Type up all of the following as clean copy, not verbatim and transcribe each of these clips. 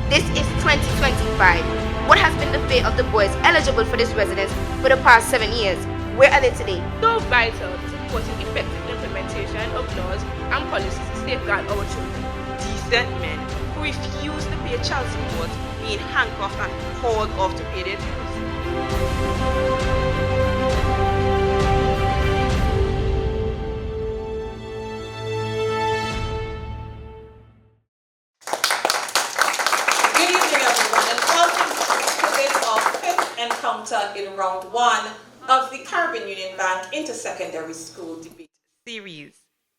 This is 2025. What has been the fate of the boys eligible for this residence for the past 7 years? Where are they today? So vital to supporting effective implementation of laws and policies to safeguard our children. Decent men who refuse to pay child support being handcuffed and hauled off to pay their dues. Good evening, everyone, and welcome to this our fifth encounter in round one of the Caribbean Union Bank Intersecondary School Debate Series.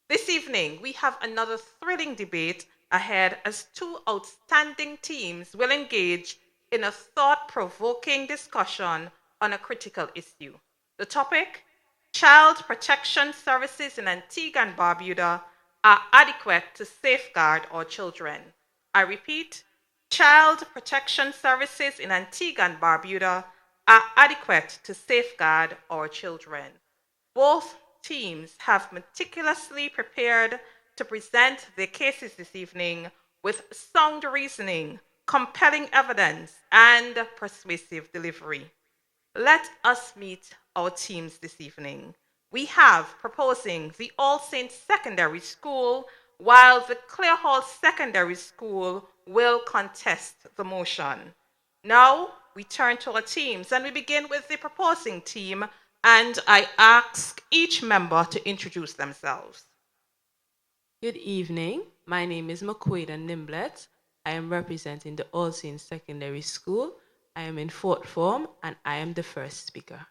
This evening, we have another thrilling debate ahead as two outstanding teams will engage in a thought-provoking discussion on a critical issue. The topic: child protection services in Antigua and Barbuda are adequate to safeguard our children. I repeat, child protection services in Antigua and Barbuda are adequate to safeguard our children. Both teams have meticulously prepared to present their cases this evening with sound reasoning, compelling evidence, and persuasive delivery. Let us meet our teams this evening. We have proposing the All Saints Secondary School, while the Clear Hall Secondary School will contest the motion. Now we turn to our teams and we begin with the proposing team, and I ask each member to introduce themselves. Good evening. My name is McQuaid Nimblet. I am representing the All Saints Secondary School. I am in fourth form and I am the first speaker.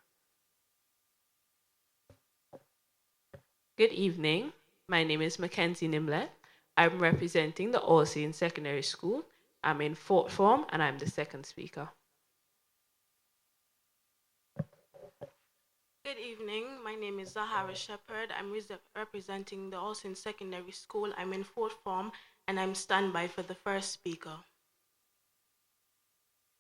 Good evening. My name is Mackenzie Nimblet. I'm representing the All Saints Secondary School. I'm in fourth form and I'm the second speaker. Good evening. My name is Zahara Shepherd. I'm representing the All Saints Secondary School. I'm in fourth form and I'm standby for the first speaker.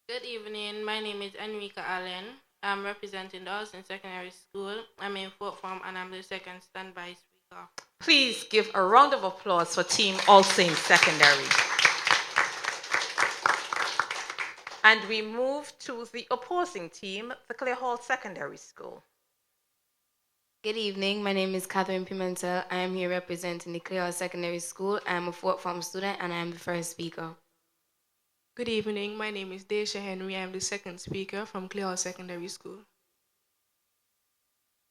Good evening. My name is Enrica Allen. I'm representing the All Saints Secondary School. I'm in fourth form and I'm the second standby speaker. Please give a round of applause for Team All Saints Secondary. And we move to the opposing team, the Clear Hall Secondary School. Good evening. My name is Catherine Pimentel. I am here representing the Clear Hall Secondary School. I am a fourth form student and I am the first speaker. Good evening. My name is Daisha Henry. I am the second speaker from Clear Hall Secondary School.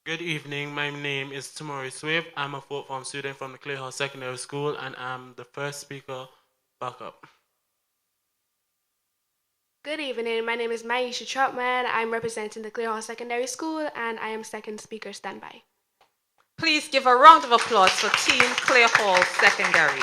Good evening. My name is Tamari Swift. I'm a fourth form student from the Clear Hall Secondary School and I'm the first speaker backup. Good evening. My name is Maisha Trotman. I'm representing the Clear Hall Secondary School and I am second speaker standby. Please give a round of applause for Team Clear Hall Secondary.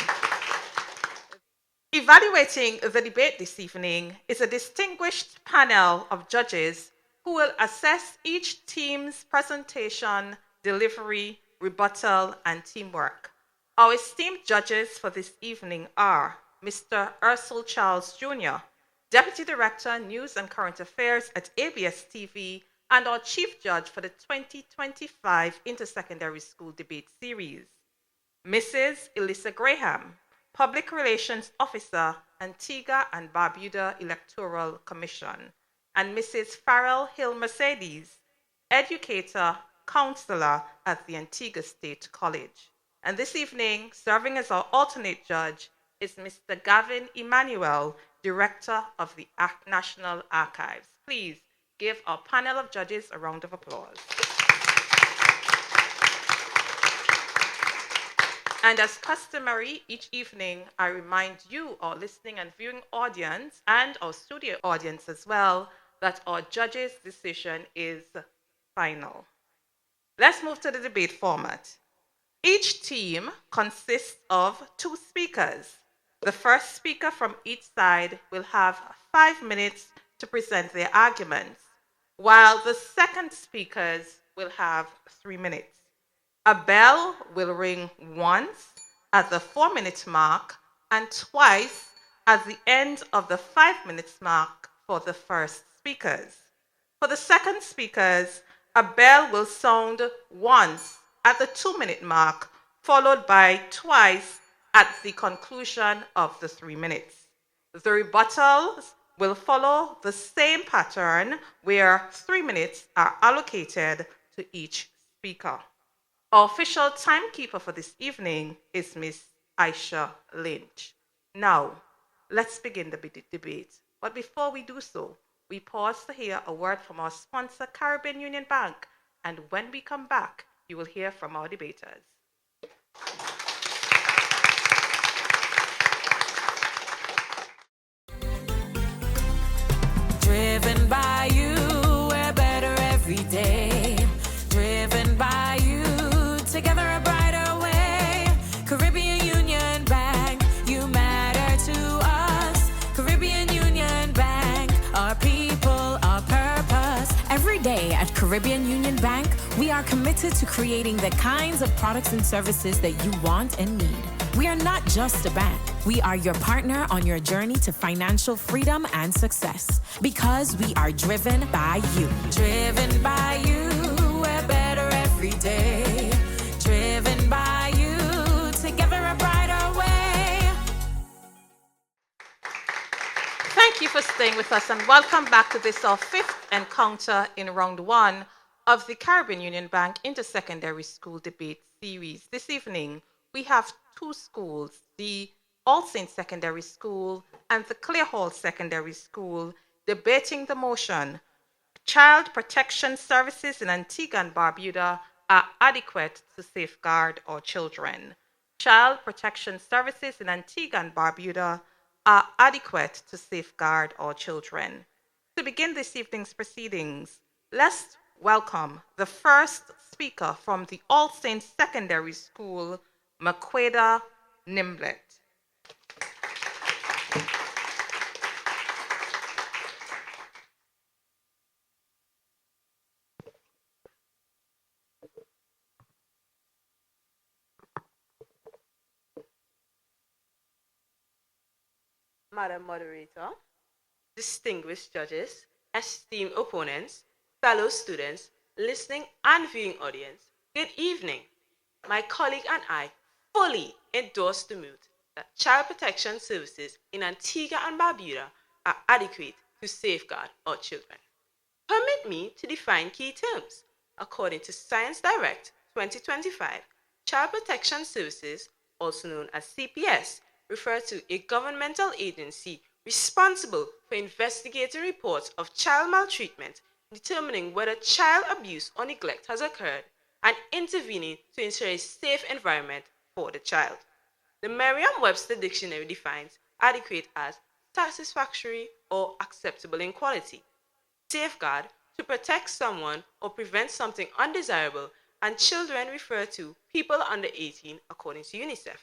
Evaluating the debate this evening is a distinguished panel of judges who will assess each team's presentation, delivery, rebuttal, and teamwork. Our esteemed judges for this evening are Mr. Ursel Charles Jr., Deputy Director, News and Current Affairs at ABS TV, and our Chief Judge for the 2025 Intersecondary School Debate Series. Mrs. Elissa Graham, Public Relations Officer, Antigua and Barbuda Electoral Commission, and Mrs. Farrell Hill Mercedes, Educator, Counselor at the Antigua State College. And this evening, serving as our alternate judge is Mr. Gavin Emmanuel, Director of the National Archives. Please give our panel of judges a round of applause. And as customary, each evening, I remind you, our listening and viewing audience, and our studio audience as well, that our judges' decision is final. Let's move to the debate format. Each team consists of two speakers. The first speaker from each side will have 5 minutes to present their arguments, while the second speakers will have 3 minutes. A bell will ring once at the 4-minute mark and twice at the end of the 5 minutes mark for the first speakers. For the second speakers, a bell will sound once at the 2-minute mark, followed by twice at the conclusion of the 3 minutes. The rebuttals will follow the same pattern where 3 minutes are allocated to each speaker. Our official timekeeper for this evening is Miss Aisha Lynch. Now, let's begin the debate. But before we do so, we pause to hear a word from our sponsor, Caribbean Union Bank, and when we come back, you will hear from our debaters. Driven by you, we're better every day. Driven by you, together a brighter way. Caribbean Union Bank, you matter to us. Caribbean Union Bank, our people, our purpose. Every day at Caribbean Union Bank, we are committed to creating the kinds of products and services that you want and need. We are not just a bank. We are your partner on your journey to financial freedom and success. Because we are driven by you. Driven by you, we're better every day. Driven by you, together a brighter way. Thank you for staying with us and welcome back to this, our fifth encounter in round one of the Caribbean Union Bank Intersecondary School Debate Series. This evening, we have two schools, the All Saints Secondary School and the Clear Hall Secondary School, debating the motion, child protection services in Antigua and Barbuda are adequate to safeguard our children. Child protection services in Antigua and Barbuda are adequate to safeguard our children. To begin this evening's proceedings, let's welcome the first speaker from the All Saints Secondary School, Maqueda Nimblet. Madam Moderator, distinguished judges, esteemed opponents, fellow students, listening and viewing audience, good evening. My colleague and I fully endorse the mood that child protection services in Antigua and Barbuda are adequate to safeguard our children. Permit me to define key terms. According to Science Direct 2025, Child Protection Services, also known as CPS, refer to a governmental agency responsible for investigating reports of child maltreatment, determining whether child abuse or neglect has occurred, and intervening to ensure a safe environment for the child. The Merriam-Webster Dictionary defines adequate as satisfactory or acceptable in quality. Safeguard, to protect someone or prevent something undesirable, and children refer to people under 18 according to UNICEF.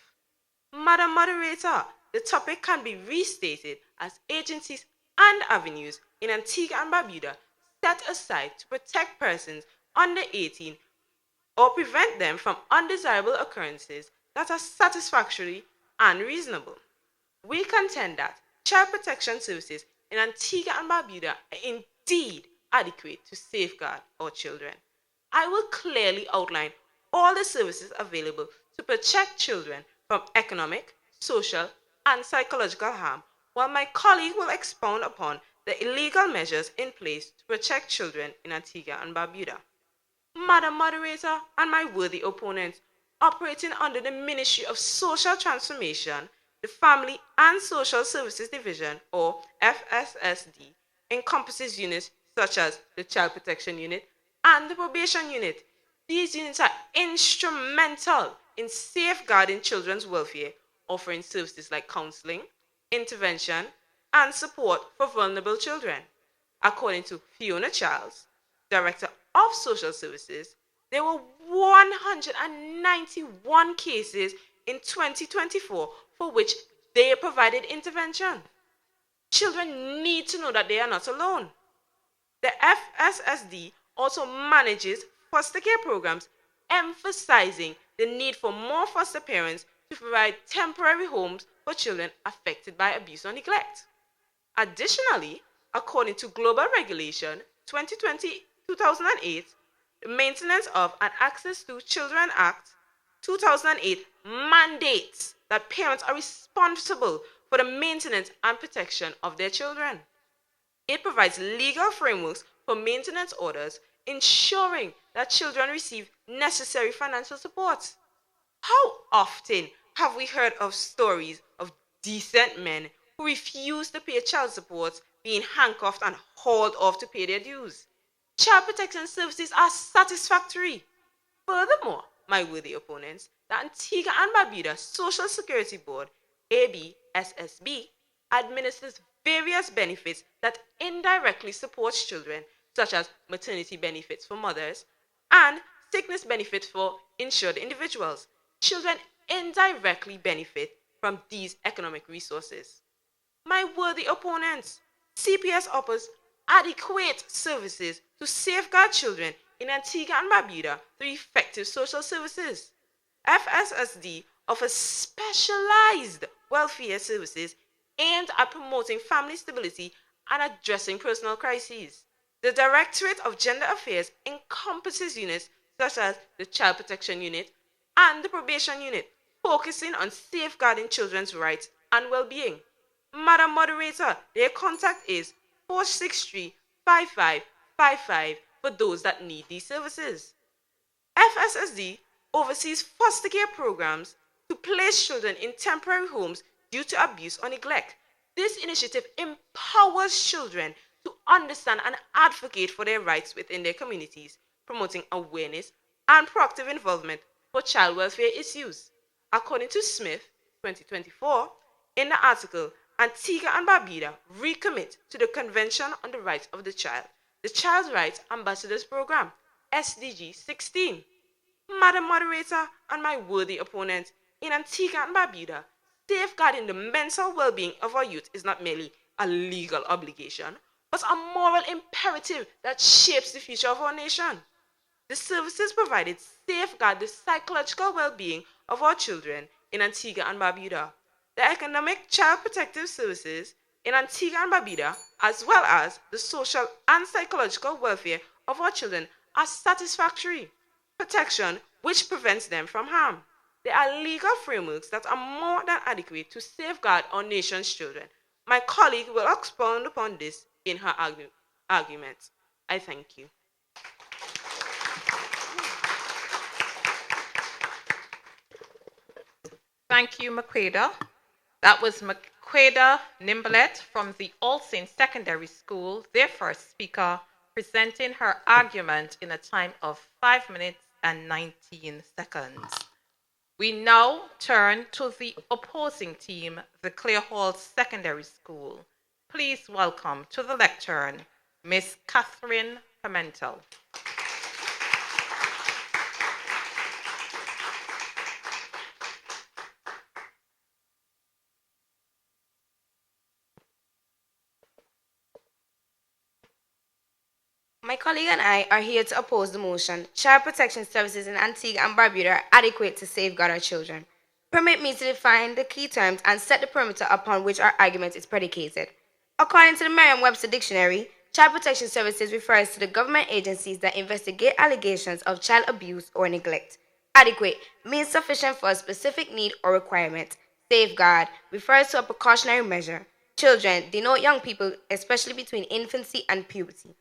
Madam Moderator, the topic can be restated as agencies and avenues in Antigua and Barbuda set aside to protect persons under 18 or prevent them from undesirable occurrences that are satisfactory and reasonable. We contend that child protection services in Antigua and Barbuda are indeed adequate to safeguard our children. I will clearly outline all the services available to protect children from economic, social, and psychological harm, while my colleague will expound upon the illegal measures in place to protect children in Antigua and Barbuda. Madam Moderator and my worthy opponents, operating under the Ministry of Social Transformation, the Family and Social Services Division, or FSSD, encompasses units such as the Child Protection Unit and the Probation Unit. These units are instrumental in safeguarding children's welfare, offering services like counseling, intervention, and support for vulnerable children. According to Fiona Charles, Director of Social Services, there were 191 cases in 2024 for which they provided intervention. Children need to know that they are not alone. The FSSD also manages foster care programs, emphasizing the need for more foster parents to provide temporary homes for children affected by abuse or neglect. Additionally, according to Global Regulation 2008, the Maintenance of and Access to Children Act 2008 mandates that parents are responsible for the maintenance and protection of their children. It provides legal frameworks for maintenance orders, ensuring that children receive necessary financial support. How often have we heard of stories of decent men who refuse to pay child support being handcuffed and hauled off to pay their dues? Child protection services are satisfactory. Furthermore, my worthy opponents, the Antigua and Barbuda Social Security Board, ABSSB, administers various benefits that indirectly support children, such as maternity benefits for mothers and sickness benefits for insured individuals. Children indirectly benefit from these economic resources. My worthy opponents, CPS offers adequate services to safeguard children in Antigua and Barbuda through effective social services. FSSD offers specialized welfare services aimed at promoting family stability and addressing personal crises. The Directorate of Gender Affairs encompasses units such as the Child Protection Unit and the Probation Unit, focusing on safeguarding children's rights and well-being. Madam Moderator, their contact is 463-5555 for those that need these services. FSSD oversees foster care programs to place children in temporary homes due to abuse or neglect. This initiative empowers children to understand and advocate for their rights within their communities, promoting awareness and proactive involvement for child welfare issues. According to Smith, 2024, in the article, Antigua and Barbuda recommit to the Convention on the Rights of the Child, the Child Rights Ambassadors Program, SDG 16. Madam Moderator and my worthy opponent, in Antigua and Barbuda, safeguarding the mental well-being of our youth is not merely a legal obligation, but a moral imperative that shapes the future of our nation. The services provided safeguard the psychological well-being of our children in Antigua and Barbuda. The economic child protective services in Antigua and Barbuda, as well as the social and psychological welfare of our children, are satisfactory. Protection which prevents them from harm. There are legal frameworks that are more than adequate to safeguard our nation's children. My colleague will expound upon this in her argument. I thank you. Thank you, Maqueda. That was Maqueda Nimblet from the All Saints Secondary School, their first speaker, presenting her argument in a time of 5 minutes and 19 seconds. We now turn to the opposing team, the Clear Hall Secondary School. Please welcome to the lectern, Miss Catherine Pimentel. My colleague and I are here to oppose the motion. Child protection services in Antigua and Barbuda are adequate to safeguard our children. Permit me to define the key terms and set the perimeter upon which our argument is predicated. According to the Merriam-Webster Dictionary, child protection services refers to the government agencies that investigate allegations of child abuse or neglect. Adequate means sufficient for a specific need or requirement. Safeguard refers to a precautionary measure. Children denote young people, especially between infancy and puberty.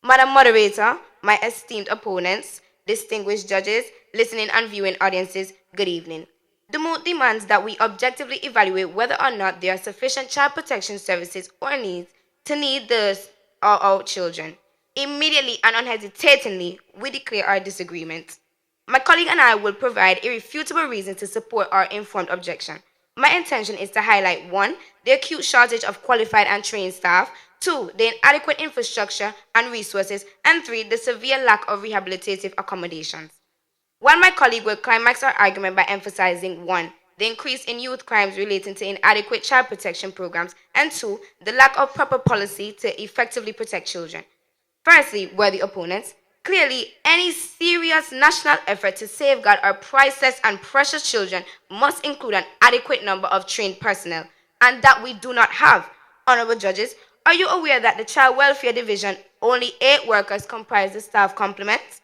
Madam Moderator, my esteemed opponents, distinguished judges, listening and viewing audiences, good evening. The moot demands that we objectively evaluate whether or not there are sufficient child protection services or needs to need our children. Immediately and unhesitatingly, we declare our disagreement. My colleague and I will provide irrefutable reasons to support our informed objection. My intention is to highlight 1. The acute shortage of qualified and trained staff, 2. The inadequate infrastructure and resources, and 3. The severe lack of rehabilitative accommodations. While my colleague will climax our argument by emphasizing 1. The increase in youth crimes relating to inadequate child protection programs, and 2. The lack of proper policy to effectively protect children. Firstly, worthy opponents, clearly any serious national effort to safeguard our priceless and precious children must include an adequate number of trained personnel, and that we do not have. Honorable judges, are you aware that the Child Welfare Division, only 8 workers comprise the staff complement?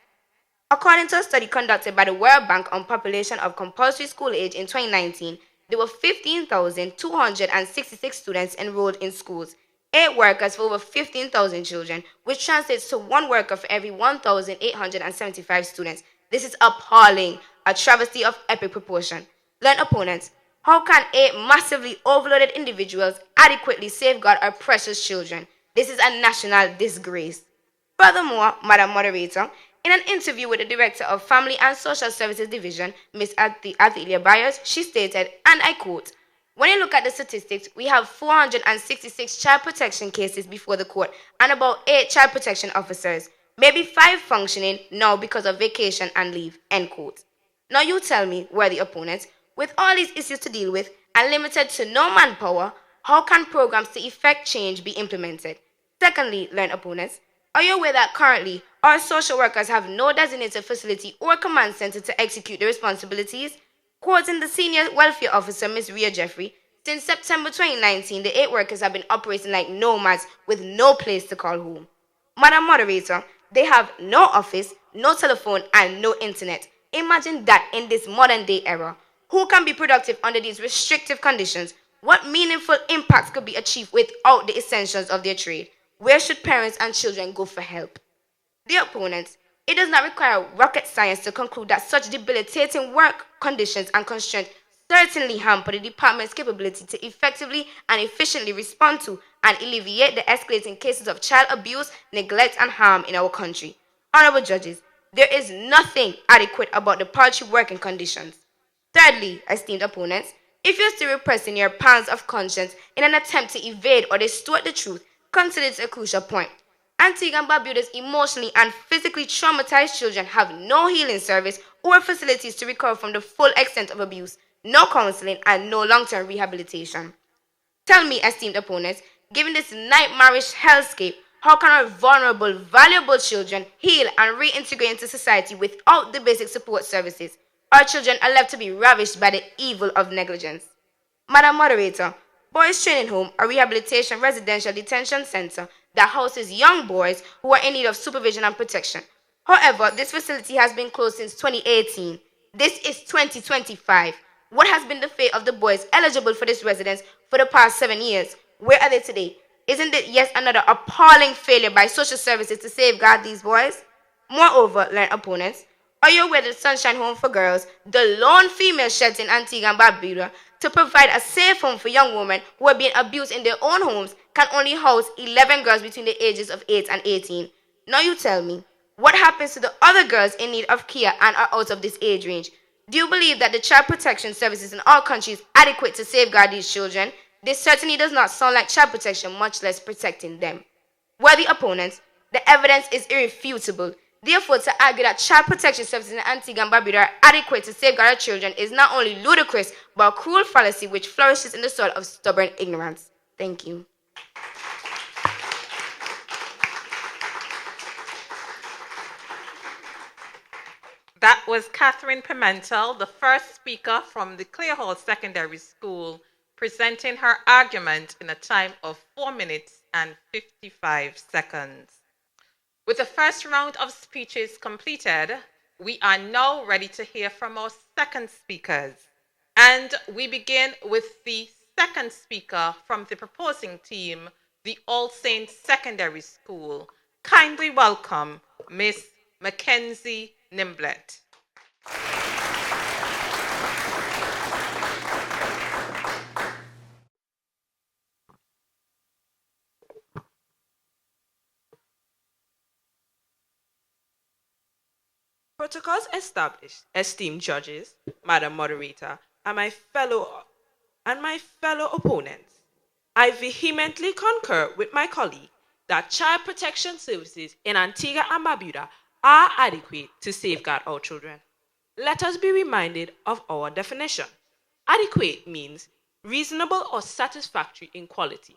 According to a study conducted by the World Bank on population of compulsory school age in 2019, there were 15,266 students enrolled in schools, 8 workers for over 15,000 children, which translates to 1 worker for every 1,875 students. This is appalling, a travesty of epic proportion. Learn opponents. How can 8 massively overloaded individuals adequately safeguard our precious children? This is a national disgrace. Furthermore, Madam Moderator, in an interview with the Director of Family and Social Services Division, Ms. Athelia Byers, she stated, and I quote, "When you look at the statistics, we have 466 child protection cases before the court and about 8 child protection officers, maybe 5 functioning now because of vacation and leave," end quote. Now you tell me, worthy opponents, with all these issues to deal with and limited to no manpower, how can programs to effect change be implemented? Secondly, learned opponents, are you aware that currently our social workers have no designated facility or command center to execute their responsibilities? Quoting the senior welfare officer, Ms. Rhea Jeffrey, since September 2019, the 8 workers have been operating like nomads with no place to call home. Madam Moderator, they have no office, no telephone, and no internet. Imagine that in this modern day era. Who can be productive under these restrictive conditions? What meaningful impacts could be achieved without the essentials of their trade? Where should parents and children go for help? Dear opponents, it does not require rocket science to conclude that such debilitating work conditions and constraints certainly hamper the department's capability to effectively and efficiently respond to and alleviate the escalating cases of child abuse, neglect, and harm in our country. Honorable judges, there is nothing adequate about the paltry working conditions. Thirdly, esteemed opponents, if you're still repressing your pangs of conscience in an attempt to evade or distort the truth, consider this a crucial point. Antigua and Barbuda's emotionally and physically traumatized children have no healing service or facilities to recover from the full extent of abuse, no counseling, and no long-term rehabilitation. Tell me, esteemed opponents, given this nightmarish hellscape, how can our vulnerable, valuable children heal and reintegrate into society without the basic support services? Our children are left to be ravished by the evil of negligence. Madam Moderator, Boys Training Home, a rehabilitation residential detention center that houses young boys who are in need of supervision and protection. However, this facility has been closed since 2018. This is 2025. What has been the fate of the boys eligible for this residence for the past 7 years? Where are they today? Isn't it yet another appalling failure by social services to safeguard these boys? Moreover, learned opponents, are you aware that Sunshine Home for Girls, the lone female shelter in Antigua and Barbuda, to provide a safe home for young women who are being abused in their own homes, can only house 11 girls between the ages of 8 and 18? Now you tell me, what happens to the other girls in need of care and are out of this age range? Do you believe that the child protection services in our country is adequate to safeguard these children? This certainly does not sound like child protection, much less protecting them. Worthy opponents, the evidence is irrefutable. Therefore, to argue that child protection services in Antigua and Barbuda are adequate to safeguard our children is not only ludicrous, but a cruel fallacy which flourishes in the soil of stubborn ignorance. Thank you. That was Catherine Pimentel, the first speaker from the Clear Hall Secondary School, presenting her argument in a time of 4 minutes and 55 seconds. With the first round of speeches completed, we are now ready to hear from our second speakers. And we begin with the second speaker from the proposing team, the All Saints Secondary School. Kindly welcome Miss Mackenzie Nimblet. Protocols established, esteemed judges, Madam Moderator, and my fellow opponents. I vehemently concur with my colleague that child protection services in Antigua and Barbuda are adequate to safeguard our children. Let us be reminded of our definition. Adequate means reasonable or satisfactory in quality.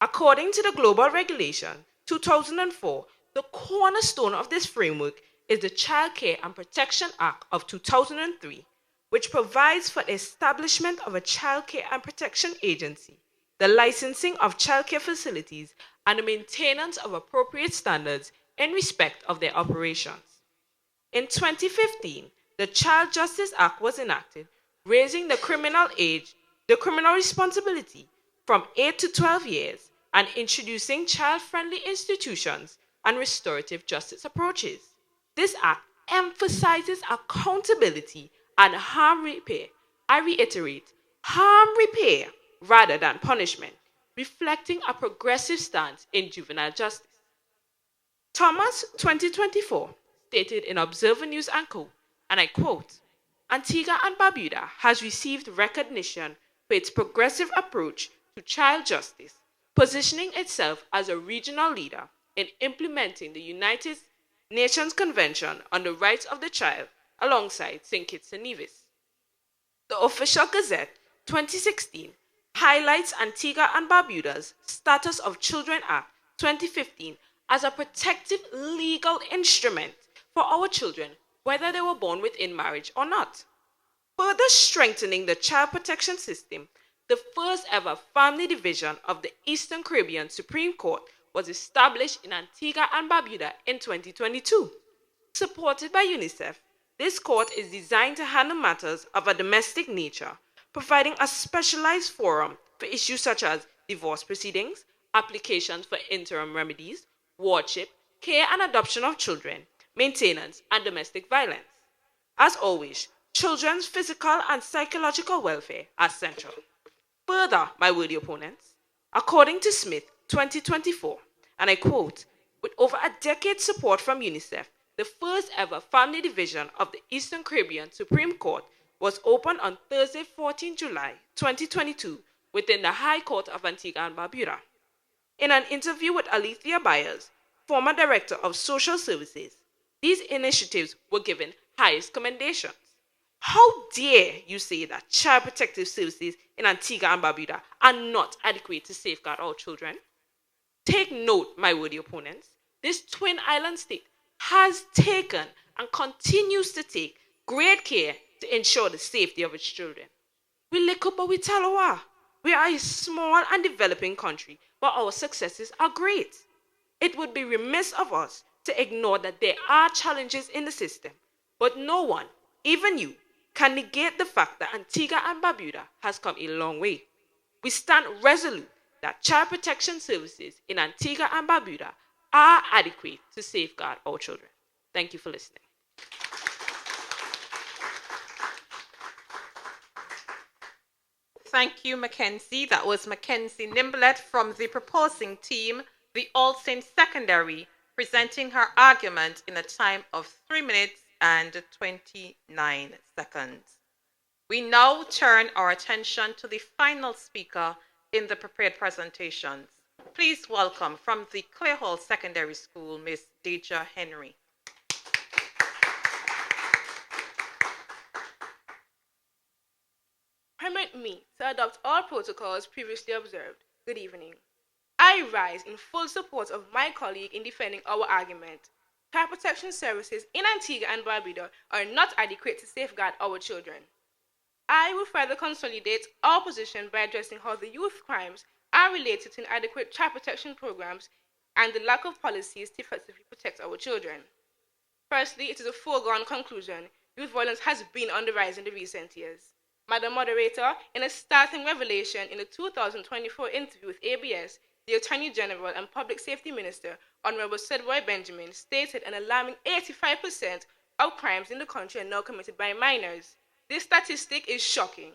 According to the Global Regulation 2004, the cornerstone of this framework is the Child Care and Protection Act of 2003, which provides for the establishment of a child care and protection agency, the licensing of child care facilities, and the maintenance of appropriate standards in respect of their operations. In 2015, the Child Justice Act was enacted, raising the criminal responsibility from 8 to 12 years, and introducing child-friendly institutions and restorative justice approaches. This act emphasizes accountability and harm repair. I reiterate, harm repair rather than punishment, reflecting a progressive stance in juvenile justice. Thomas 2024 stated in Observer News & Co., and I quote, Antigua and Barbuda has received recognition for its progressive approach to child justice, positioning itself as a regional leader in implementing the United Nations Convention on the Rights of the Child alongside St. Kitts and Nevis. The Official Gazette 2016 highlights Antigua and Barbuda's Status of Children Act 2015 as a protective legal instrument for our children, whether they were born within marriage or not. Further strengthening the child protection system, the first ever family division of the Eastern Caribbean Supreme Court was established in Antigua and Barbuda in 2022. Supported by UNICEF, this court is designed to handle matters of a domestic nature, providing a specialized forum for issues such as divorce proceedings, applications for interim remedies, wardship, care and adoption of children, maintenance, and domestic violence. As always, children's physical and psychological welfare are central. Further, my worthy opponents, according to Smith 2024, and I quote, with over a decade's support from UNICEF, the first ever family division of the Eastern Caribbean Supreme Court was opened on Thursday, 14 July 2022 within the High Court of Antigua and Barbuda. In an interview with Alethea Byers, former Director of Social Services, these initiatives were given highest commendations. How dare you say that child protective services in Antigua and Barbuda are not adequate to safeguard our children? Take note, my worthy opponents, this twin island state has taken and continues to take great care to ensure the safety of its children. We lick up but we tell. We are a small and developing country, but our successes are great. It would be remiss of us to ignore that there are challenges in the system, but no one, even you, can negate the fact that Antigua and Barbuda has come a long way. We stand resolute that child protection services in Antigua and Barbuda are adequate to safeguard our children. Thank you for listening. Thank you, Mackenzie. That was Mackenzie Nimblet from the proposing team, the All Saints Secondary, presenting her argument in a time of 3 minutes and 29 seconds. We now turn our attention to the final speaker in the prepared presentations. Please welcome from the Clare Hall Secondary School, Ms. Deja Henry. Permit me to adopt all protocols previously observed. Good evening. I rise in full support of my colleague in defending our argument. Child protection services in Antigua and Barbuda are not adequate to safeguard our children. I will further consolidate our position by addressing how the youth crimes are related to inadequate child protection programs and the lack of policies to effectively protect our children. Firstly, it is a foregone conclusion youth violence has been on the rise in the recent years. Madam Moderator, in a startling revelation in the 2024 interview with ABS, the Attorney General and Public Safety Minister, Honorable Sedboy Benjamin, stated an alarming 85% of crimes in the country are now committed by minors. This statistic is shocking.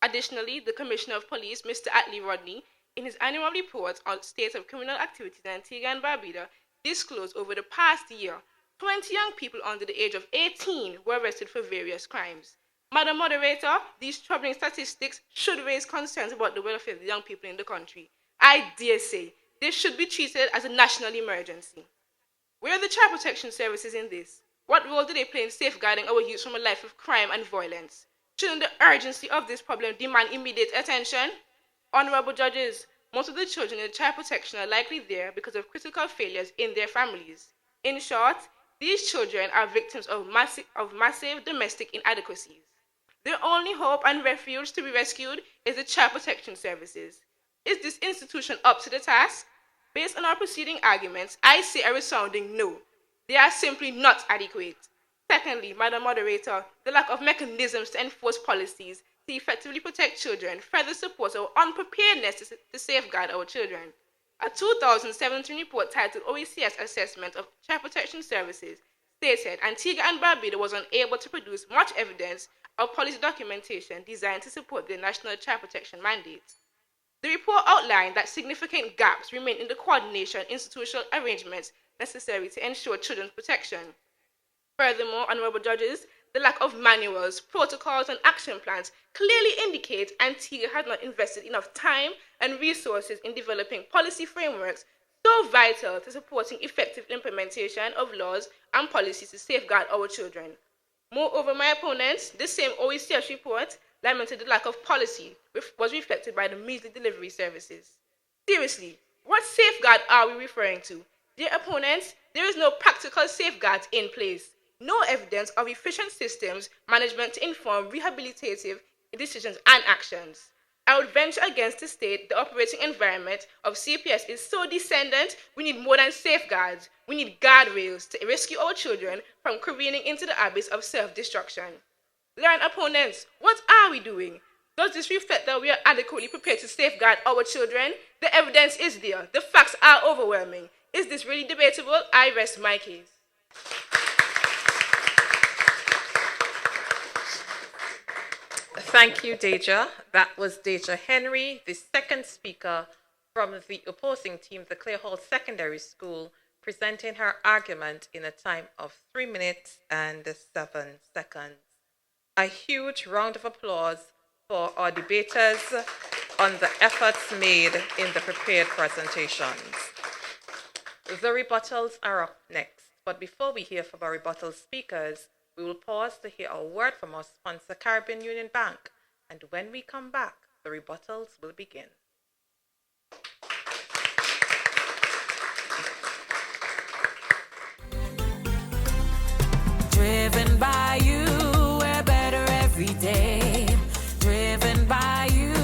Additionally, the Commissioner of Police, Mr. Atlee Rodney, in his annual report on state of criminal activities in Antigua and Barbuda, disclosed over the past year, 20 young people under the age of 18 were arrested for various crimes. Madam Moderator, these troubling statistics should raise concerns about the welfare of the young people in the country. I dare say this should be treated as a national emergency. Where are the child protection services in this? What role do they play in safeguarding our youth from a life of crime and violence? Shouldn't the urgency of this problem demand immediate attention? Honorable judges, most of the children in child protection are likely there because of critical failures in their families. In short, these children are victims of massive domestic inadequacies. Their only hope and refuge to be rescued is the child protection services. Is this institution up to the task? Based on our preceding arguments, I say a resounding no. They are simply not adequate. Secondly, Madam Moderator, the lack of mechanisms to enforce policies to effectively protect children further supports our unpreparedness to safeguard our children. A 2017 report titled ASSS Assessment of Child Protection Services stated Antigua and Barbuda was unable to produce much evidence or policy documentation designed to support the national child protection mandate. The report outlined that significant gaps remain in the coordination and institutional arrangements necessary to ensure children's protection. Furthermore, honorable judges, the lack of manuals, protocols, and action plans clearly indicate Antigua has not invested enough time and resources in developing policy frameworks so vital to supporting effective implementation of laws and policies to safeguard our children. Moreover, my opponents, the same OECS report, lamented the lack of policy was reflected by the measly delivery services. Seriously, what safeguard are we referring to? Dear opponents, there is no practical safeguards in place. No evidence of efficient systems management to inform rehabilitative decisions and actions. I would venture against to state the operating environment of CPS is so descendant, we need more than safeguards. We need guardrails to rescue our children from careening into the abyss of self-destruction. Learn opponents, what are we doing? Does this reflect that we are adequately prepared to safeguard our children? The evidence is there. The facts are overwhelming. Is this really debatable? I rest my case. Thank you, Deja. That was Deja Henry, the second speaker from the opposing team, the Clare Hall Secondary School, presenting her argument in a time of 3 minutes and 7 seconds. A huge round of applause for our debaters on the efforts made in the prepared presentations. The rebuttals are up next, but before we hear from our rebuttal speakers, we will pause to hear a word from our sponsor, Caribbean Union Bank, and when we come back, the rebuttals will begin. Driven by you, we're better every day. Driven by you,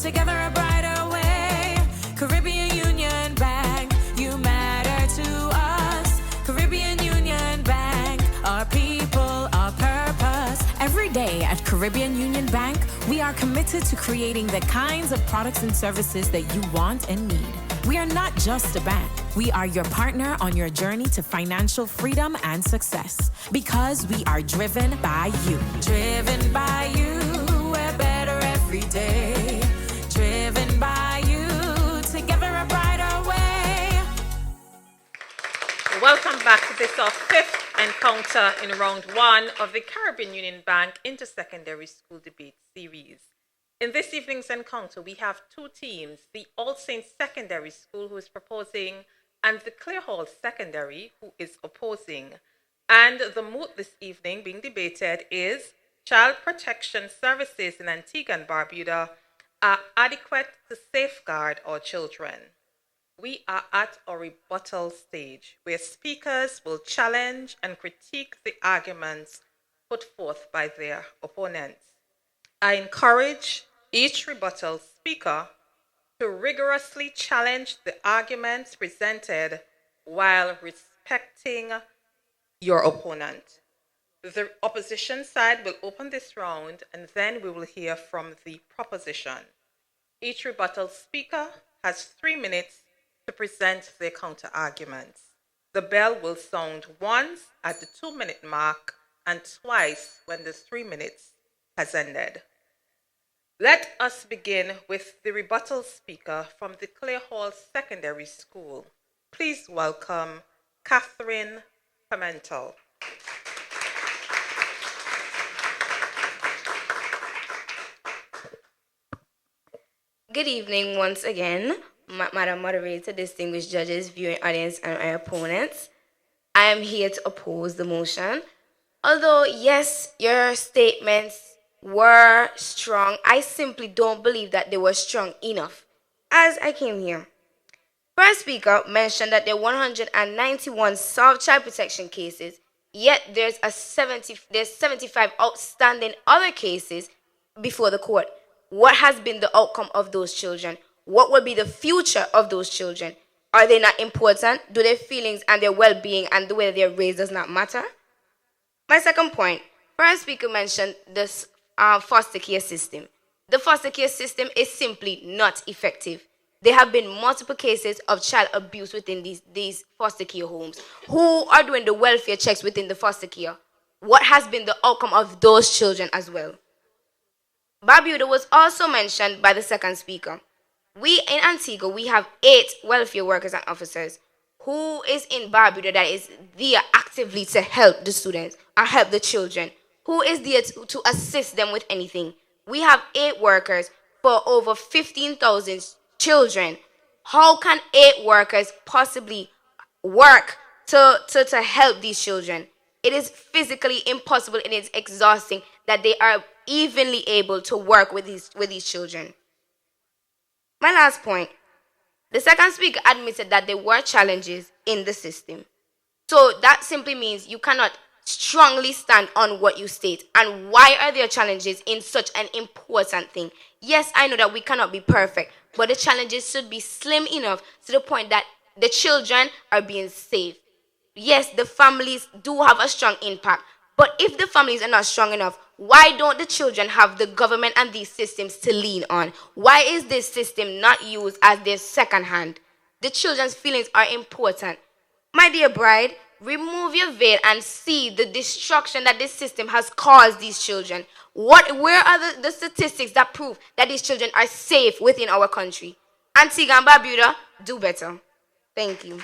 together a brighter way. Caribbean Union Bank, you matter to us. Caribbean Union Bank, our people, our purpose. Every day at Caribbean Union Bank, we are committed to creating the kinds of products and services that you want and need. We are not just a bank. We are your partner on your journey to financial freedom and success. Because we are driven by you. Driven by you, we're better every day. Driven by you, together a brighter way. Welcome back to this our fifth encounter in round one of the Caribbean Union Bank Inter-Secondary School Debate Series. In this evening's encounter, we have two teams, the All Saints Secondary School, who is proposing, and the Clare Hall Secondary, who is opposing. And the moot this evening being debated is child protection services in Antigua and Barbuda are adequate to safeguard our children. We are at a rebuttal stage where speakers will challenge and critique the arguments put forth by their opponents. I encourage each rebuttal speaker to rigorously challenge the arguments presented while respecting your opponent. The opposition side will open this round and then we will hear from the proposition. Each rebuttal speaker has 3 minutes to present their counter arguments. The bell will sound once at the 2-minute mark and twice when the 3 minutes has ended. Let us begin with the rebuttal speaker from the Clare Hall Secondary School. Please welcome Catherine Pimentel. Good evening once again, Madam Moderator, distinguished judges, viewing audience, and our opponents. I am here to oppose the motion. Although, yes, your statements were strong, I simply don't believe that they were strong enough as I came here. First speaker mentioned that there are 191 solved child protection cases, yet there's 75 outstanding other cases before the court. What has been the outcome of those children? What will be the future of those children? Are they not important? Do their feelings and their well-being and the way they're raised does not matter? My second point, first speaker mentioned this foster care system. The foster care system is simply not effective. There have been multiple cases of child abuse within these foster care homes. Who are doing the welfare checks within the foster care? What has been the outcome of those children as well? Barbuda was also mentioned by the second speaker. We in Antigua, we have 8 welfare workers and officers. Who is in Barbuda that is there actively to help the students or help the children? Who is there to assist them with anything? We have 8 workers for over 15,000 children. How can 8 workers possibly work to help these children? It is physically impossible and it's exhausting that they are evenly able to work with these children. My last point. The second speaker admitted that there were challenges in the system. So that simply means you cannot strongly stand on what you state. And why are there challenges in such an important thing? Yes, I know that we cannot be perfect, but the challenges should be slim enough to the point that the children are being saved. Yes, the families do have a strong impact, but if the families are not strong enough, why don't the children have the government and these systems to lean on? Why is this system not used as their second hand? The children's feelings are important. My dear bride, remove your veil and see the destruction that this system has caused these children. Where are the statistics that prove that these children are safe within our country? Antigua and Barbuda, do better. Thank you.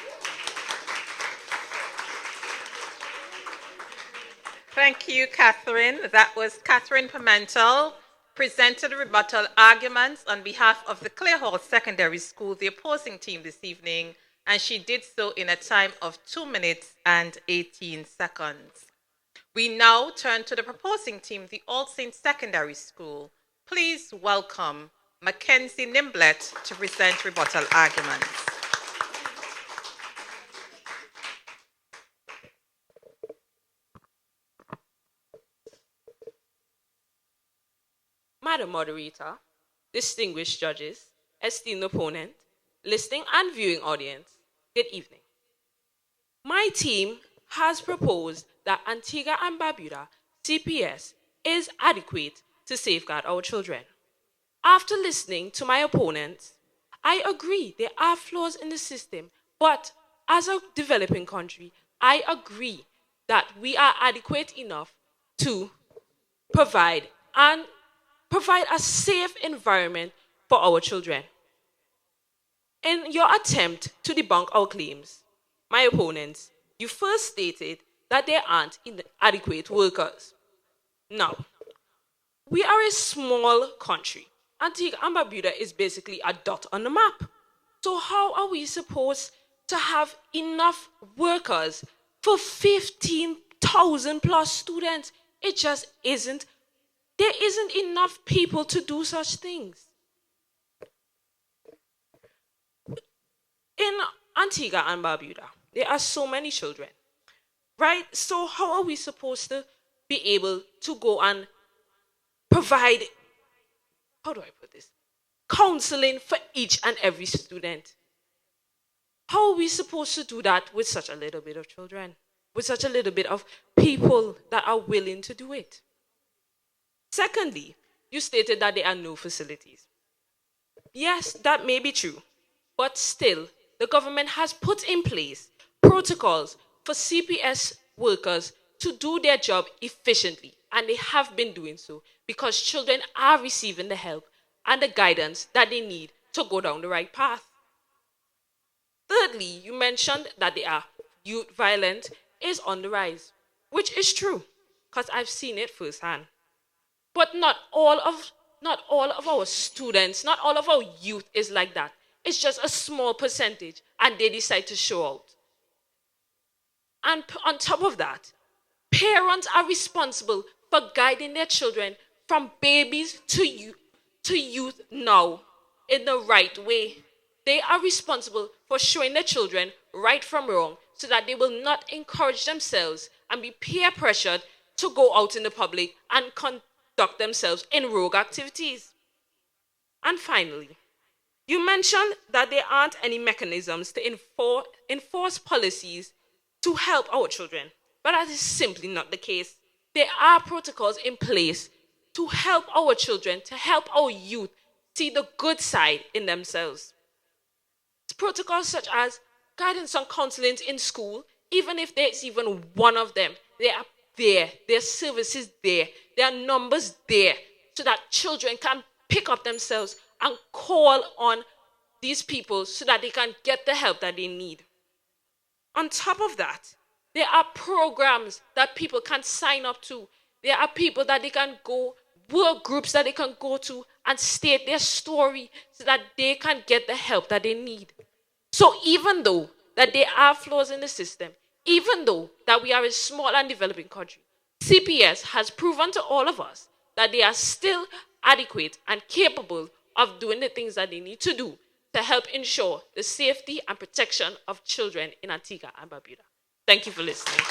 Thank you, Catherine. That was Catherine Pimentel, presented rebuttal arguments on behalf of the Clare Hall Secondary School, the opposing team this evening, and she did so in a time of 2 minutes and 18 seconds. We now turn to the proposing team, the All Saints Secondary School. Please welcome Mackenzie Nimblet to present rebuttal arguments. Madam Moderator, distinguished judges, esteemed opponent, listening and viewing audience, good evening. My team has proposed that Antigua and Barbuda CPS is adequate to safeguard our children. After listening to my opponents, I agree there are flaws in the system, but as a developing country, I agree that we are adequate enough to provide a safe environment for our children. In your attempt to debunk our claims, my opponents, you first stated that there aren't adequate workers. Now, we are a small country. Antigua and Barbuda is basically a dot on the map. So how are we supposed to have enough workers for 15,000 plus students? It just isn't. There isn't enough people to do such things. In Antigua and Barbuda, there are so many children, right? So how are we supposed to be able to go and provide, how do I put this, counseling for each and every student? How are we supposed to do that with such a little bit of children, with such a little bit of people that are willing to do it? Secondly, you stated that there are no facilities. Yes, that may be true, but still, the government has put in place protocols for CPS workers to do their job efficiently, and they have been doing so because children are receiving the help and the guidance that they need to go down the right path. Thirdly, you mentioned that youth violence is on the rise, which is true, because I've seen it firsthand. But not all of our students, not all of our youth is like that. It's just a small percentage, and they decide to show out. And on top of that, parents are responsible for guiding their children from babies to youth now in the right way. They are responsible for showing their children right from wrong so that they will not encourage themselves and be peer pressured to go out in the public and conduct themselves in rogue activities. And finally, you mentioned that there aren't any mechanisms to enforce policies to help our children, but that is simply not the case. There are protocols in place to help our children, to help our youth see the good side in themselves. Protocols such as guidance and counseling in school, even if there's even one of them, they are there, their services there, there are numbers there, so that children can pick up themselves and call on these people so that they can get the help that they need. On top of that, there are programs that people can sign up to. There are people that they can go, work groups that they can go to and state their story so that they can get the help that they need. So even though that there are flaws in the system, even though that we are a small and developing country, CPS has proven to all of us that they are still adequate and capable of doing the things that they need to do to help ensure the safety and protection of children in Antigua and Barbuda. Thank you for listening.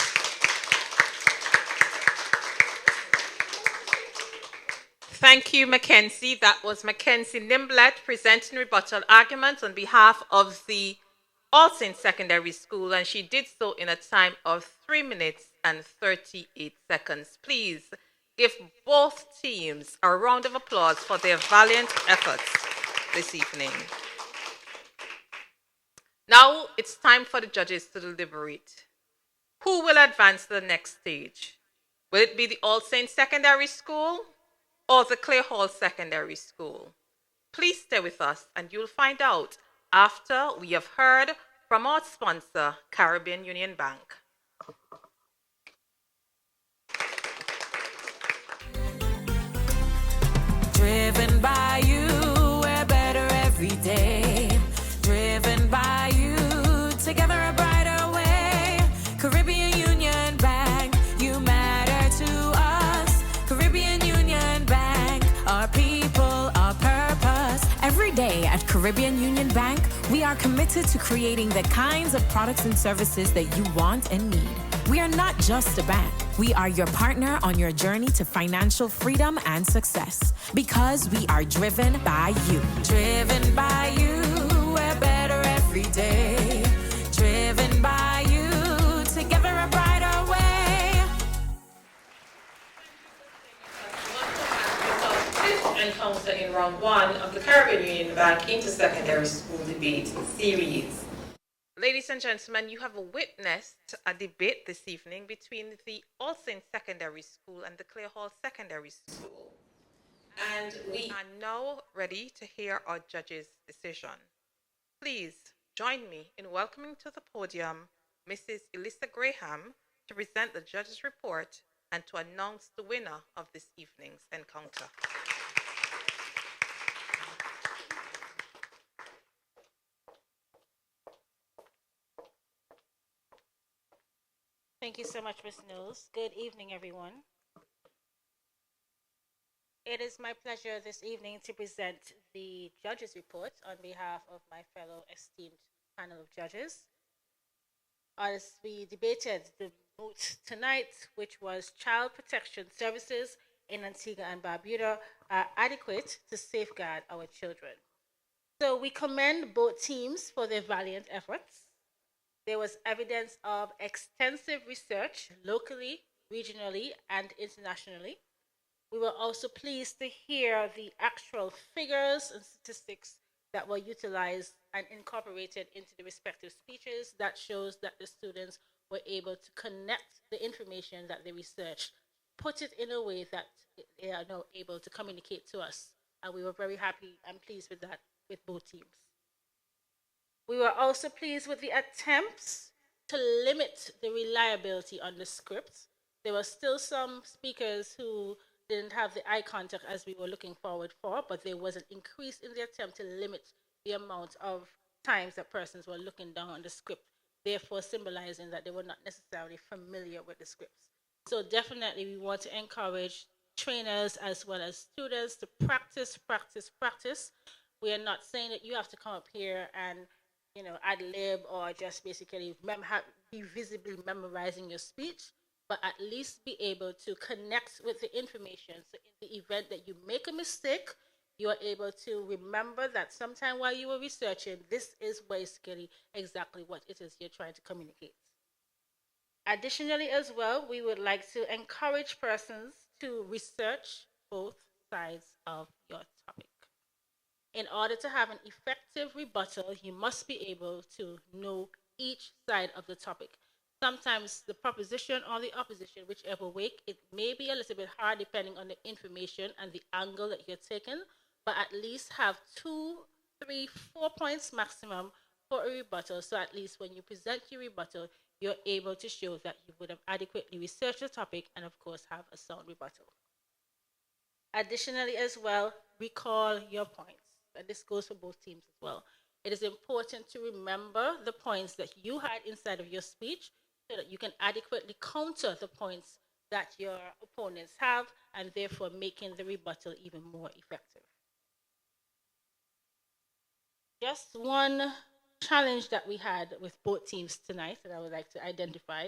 Thank you, Mackenzie. That was Mackenzie Nimblet presenting rebuttal arguments on behalf of the All Saints Secondary School, and she did so in a time of 3 minutes and 38 seconds. Please give both teams a round of applause for their valiant efforts this evening. Now it's time for the judges to deliberate. Who will advance to the next stage? Will it be the All Saints Secondary School or the Clay Hall Secondary School? Please stay with us and you'll find out after we have heard from our sponsor, Caribbean Union Bank. Driven by you, we're better every day. Driven by you, together a brighter way. Caribbean Union Bank, you matter to us. Caribbean Union Bank, our people, our purpose. Every day at Caribbean Union Bank, we are committed to creating the kinds of products and services that you want and need. We are not just a bank. We are your partner on your journey to financial freedom and success because we are driven by you. Driven by you, we're better every day. Driven by you, together a brighter way. Fifth encounter in round one of the Caribbean Union Bank Inter-Secondary School Debate Series. Ladies and gentlemen, you have witnessed a debate this evening between the All Saints Secondary School and the Clay Hall Secondary School. And we are now ready to hear our judges' decision. Please join me in welcoming to the podium Mrs. Elissa Graham to present the judges' report and to announce the winner of this evening's encounter. Thank you so much, Ms. Knowles. Good evening, everyone. It is my pleasure this evening to present the judges' report on behalf of my fellow esteemed panel of judges. As we debated the vote tonight, which was child protection services in Antigua and Barbuda are adequate to safeguard our children. So we commend both teams for their valiant efforts. There was evidence of extensive research locally, regionally, and internationally. We were also pleased to hear the actual figures and statistics that were utilized and incorporated into the respective speeches. That shows that the students were able to connect the information that they researched, put it in a way that they are now able to communicate to us. And we were very happy and pleased with that with both teams. We were also pleased with the attempts to limit the reliability on the script. There were still some speakers who didn't have the eye contact as we were looking forward for, but there was an increase in the attempt to limit the amount of times that persons were looking down on the script, therefore symbolizing that they were not necessarily familiar with the scripts. So definitely we want to encourage trainers as well as students to practice. We are not saying that you have to come up here and ad lib or just basically be visibly memorizing your speech, but at least be able to connect with the information. So in the event that you make a mistake, you are able to remember that sometime while you were researching, this is basically exactly what it is you're trying to communicate. Additionally as well, we would like to encourage persons to research both sides of your topic. In order to have an effective rebuttal, you must be able to know each side of the topic. Sometimes the proposition or the opposition, whichever way, it may be a little bit hard depending on the information and the angle that you're taking, but at least have 2, 3, 4 points maximum for a rebuttal. So at least when you present your rebuttal, you're able to show that you would have adequately researched the topic and, of course, have a sound rebuttal. Additionally, as well, recall your points. And this goes for both teams as well. It is important to remember the points that you had inside of your speech so that you can adequately counter the points that your opponents have and therefore making the rebuttal even more effective. Just one challenge that we had with both teams tonight that I would like to identify,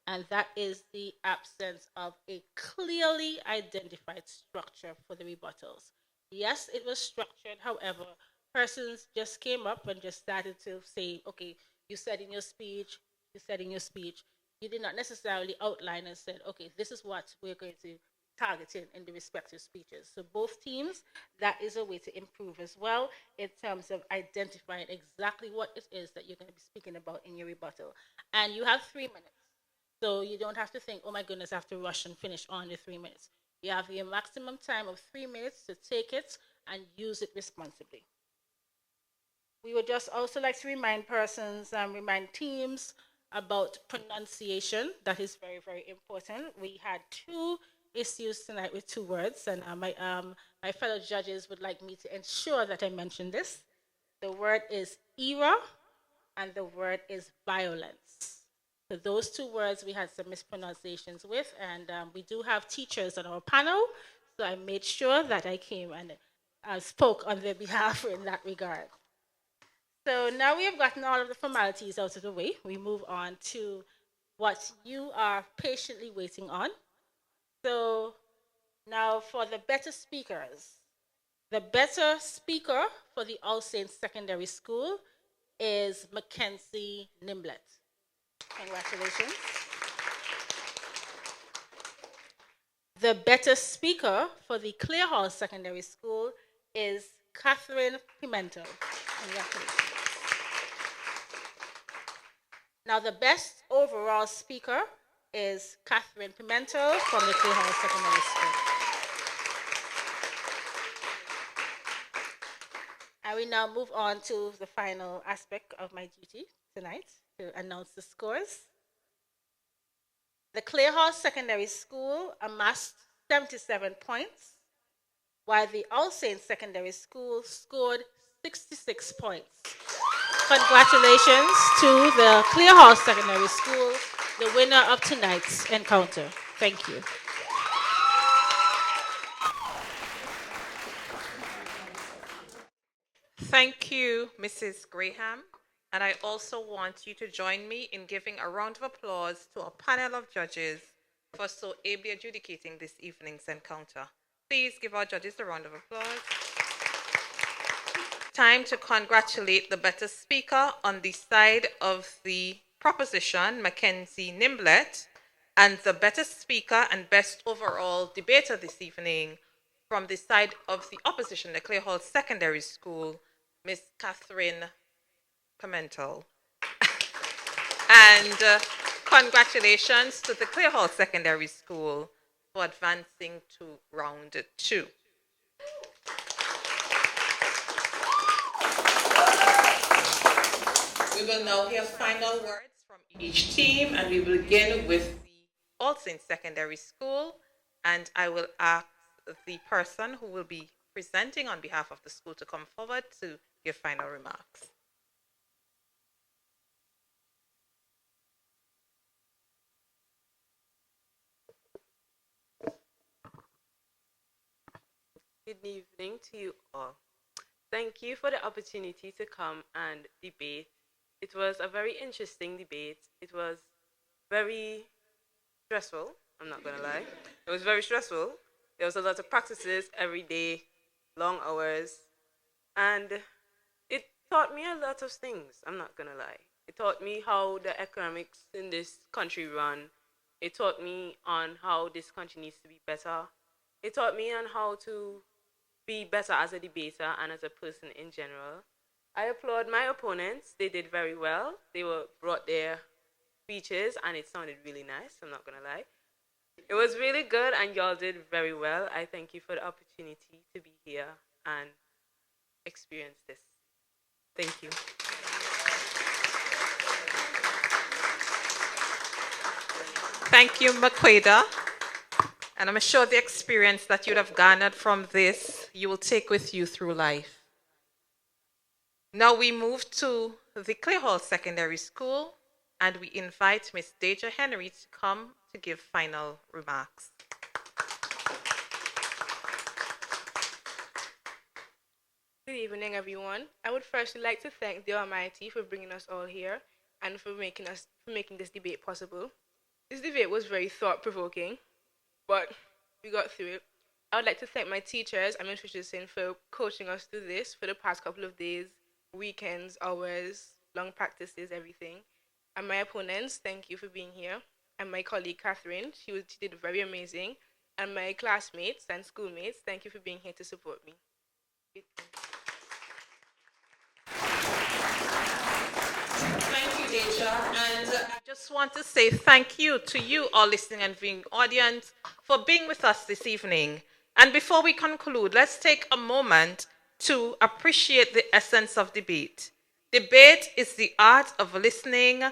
and that is the absence of a clearly identified structure for the rebuttals. Yes, it was structured. However, persons just came up and just started to say, okay, you said in your speech, you said in your speech. You did not necessarily outline and said, okay, this is what we're going to target in the respective speeches. So both teams, that is a way to improve as well in terms of identifying exactly what it is that you're going to be speaking about in your rebuttal. And you have 3 minutes. So you don't have to think, oh my goodness, I have to rush and finish on the 3 minutes. You have your maximum time of 3 minutes to take it and use it responsibly. We would just also like to remind persons and remind teams about pronunciation. That is very, very important. We had 2 issues tonight with 2 words, and my fellow judges would like me to ensure that I mention this. The word is era, and the word is violence. So those 2 words we had some mispronunciations with, and we do have teachers on our panel, so I made sure that I came and spoke on their behalf in that regard. So now we have gotten all of the formalities out of the way. We move on to what you are patiently waiting on. So now for the better speakers. The better speaker for the All Saints Secondary School is Mackenzie Nimblet. Congratulations. The better speaker for the Clear Hall Secondary School is Catherine Pimentel. Congratulations. Now, the best overall speaker is Catherine Pimentel from the Clear Hall Secondary School. I will now move on to the final aspect of my duty tonight to announce the scores. The Clear Hall Secondary School amassed 77 points, while the All Saints Secondary School scored 66 points. Congratulations to the Clear Hall Secondary School, the winner of tonight's encounter. Thank you. Thank you, Mrs. Graham. And I also want you to join me in giving a round of applause to our panel of judges for so ably adjudicating this evening's encounter. Please give our judges a round of applause. Time to congratulate the better speaker on the side of the proposition, Mackenzie Nimblet, and the better speaker and best overall debater this evening from the side of the opposition, the Clear Hall Secondary School, Miss Catherine Pimentel. And congratulations to the Clear Hall Secondary School for advancing to round 2. We will now hear final words from each team, and we will begin with the All Saints Secondary School, and I will ask the person who will be presenting on behalf of the school to come forward to give final remarks. Good evening to you all. Thank you for the opportunity to come and debate. It was a very interesting debate. It was very stressful, I'm not going to lie. It was very stressful. There was a lot of practices every day, long hours, and it taught me a lot of things, I'm not going to lie. It taught me how the economics in this country run. It taught me on how this country needs to be better. It taught me on how to be better as a debater and as a person in general. I applaud my opponents. They did very well. They brought their speeches and it sounded really nice, I'm not going to lie. It was really good and y'all did very well. I thank you for the opportunity to be here and experience this. Thank you. Thank you, Maqueda. And I'm sure the experience that you'd have garnered from this, you will take with you through life. Now we move to the Clay Hall Secondary School, and we invite Miss Deja Henry to come to give final remarks. Good evening, everyone. I would firstly like to thank the Almighty for bringing us all here and for making this debate possible. This debate was very thought-provoking, but we got through it. I would like to thank my teachers and Ms. Richardson for coaching us through this for the past couple of days, weekends, hours, long practices, everything. And my opponents, thank you for being here. And my colleague, Catherine, she did very amazing. And my classmates and schoolmates, thank you for being here to support me. Thank you, Deja. And I just want to say thank you to you, our listening and viewing audience, for being with us this evening. And before we conclude, let's take a moment to appreciate the essence of debate. Debate is the art of listening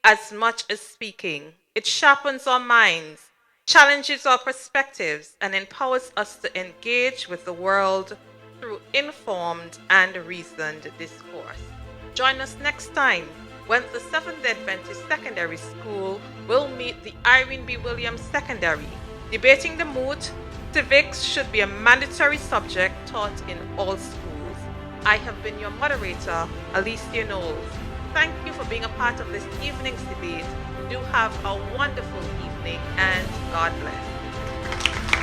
as much as speaking. It sharpens our minds, challenges our perspectives, and empowers us to engage with the world through informed and reasoned discourse. Join us next time when the Seventh-day Adventist Secondary School will meet the Irene B. Williams Secondary. Debating the moot, civics should be a mandatory subject taught in all schools. I have been your moderator, Alicia Knowles. Thank you for being a part of this evening's debate. Do have a wonderful evening and God bless.